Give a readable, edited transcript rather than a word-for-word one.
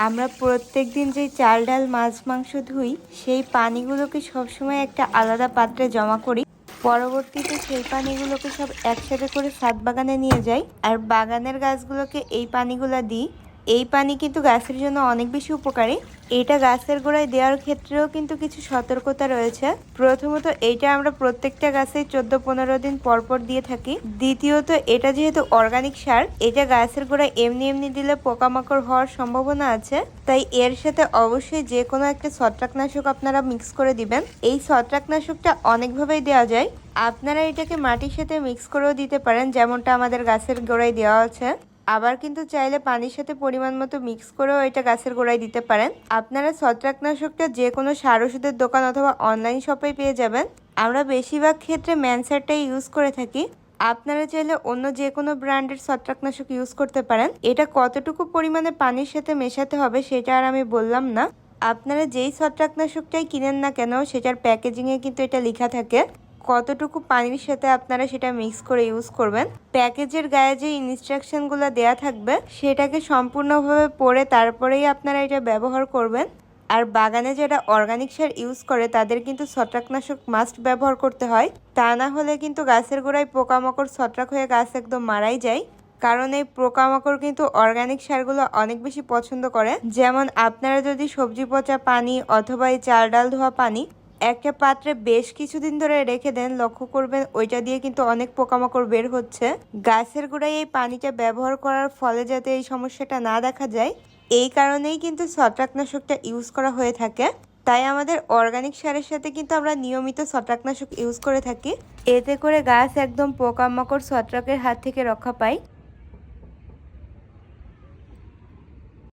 আমরা প্রত্যেকদিন যেই চাল ডাল মাছ মাংস ধুই সেই পানিগুলোকে সবসময় একটা আলাদা পাত্রে জমা করি। পরবর্তীতে সেই পানিগুলোকে সব একসাথে করে ছাদ বাগানে নিয়ে যাই আর বাগানের গাছগুলোকে এই পানিগুলো দিই। এই পানি কিন্তু গাছের জন্য অনেক বেশি উপকারী। এটা গাছের গোড়ায় দেওয়ার ক্ষেত্রেও কিন্তু কিছু সতর্কতা রয়েছে। প্রথমত এইটা আমরা প্রত্যেকটা গাছেই 14-15 দিন পর পর দিয়ে থাকি। দ্বিতীয়ত এটা যেহেতু অর্গানিক সার, এটা গাছের গোড়ায় এমনি এমনি দিলে পোকামাকড় হওয়ার সম্ভাবনা আছে। তাই এর সাথে অবশ্যই যে কোনো একটা ছত্রাকনাশক আপনারা মিক্স করে দিবেন। এই ছত্রাকনাশকটা অনেকভাবেই দেওয়া যায়। আপনারা এটাকে মাটির সাথে মিক্স করেও দিতে পারেন, যেমনটা আমাদের গাছের গোড়ায় দেওয়া আছে। আবার কিন্তু চাইলে পানির সাথে পরিমাণ মতো মিক্স করেও এটা গাছের গোড়ায় দিতে পারেন। আপনারা ছত্রাকনাশকটা যে কোনো সার ওষুধের দোকান অথবা অনলাইন শপে পেয়ে যাবেন। আমরা বেশিরভাগ ক্ষেত্রে ম্যানসারটাই ইউজ করে থাকি। আপনারা চাইলে অন্য যে কোনো ব্র্যান্ডের ছত্রাকনাশক ইউজ করতে পারেন। এটা কতটুকু পরিমাণে পানির সাথে মেশাতে হবে সেটা আর আমি বললাম না। আপনারা যেই ছত্রাকনাশকটাই কিনেন না কেন সেটার প্যাকেজিংয়ে কিন্তু এটা লেখা থাকে কতটুকু পানির সাথে আপনারা সেটা মিক্স করে ইউজ করবেন। প্যাকেজের গায়ে যে ইনস্ট্রাকশনগুলো দেয়া থাকবে সেটাকে সম্পূর্ণভাবে পড়ে তারপরেই আপনারা এটা ব্যবহার করবেন। আর বাগানে যারা অর্গানিক সার ইউজ করে তাদের কিন্তু ছত্রাকনাশক মাস্ট ব্যবহার করতে হয়। তা না হলে কিন্তু গাছের গোড়ায় পোকামাকড় ছত্রাক হয়ে গাছ একদম মারাই যায়। কারণ এই পোকামাকড় কিন্তু অর্গানিক সারগুলো অনেক বেশি পছন্দ করে। যেমন আপনারা যদি সবজি পচা পানি অথবা এই চাল ডাল ধোয়া পানি একটা পাত্রে বেশ কিছুদিন ধরে রেখে দেন, লক্ষ্য করবেন ওইটা দিয়ে কিন্তু অনেক পোকামাকড় বের হচ্ছে। গাছের গোড়ায় এই পানিটা ব্যবহার করার ফলে যাতে এই সমস্যাটা না দেখা যায়, এই কারণেই কিন্তু ছত্রাকনাশকটা ইউজ করা হয়ে থাকে। তাই আমাদের অর্গানিক সারের সাথে কিন্তু আমরা নিয়মিত ছত্রাকনাশক ইউজ করে থাকি। এতে করে গাছ একদম পোকামাকড় ছত্রাকের হাত থেকে রক্ষা পায়।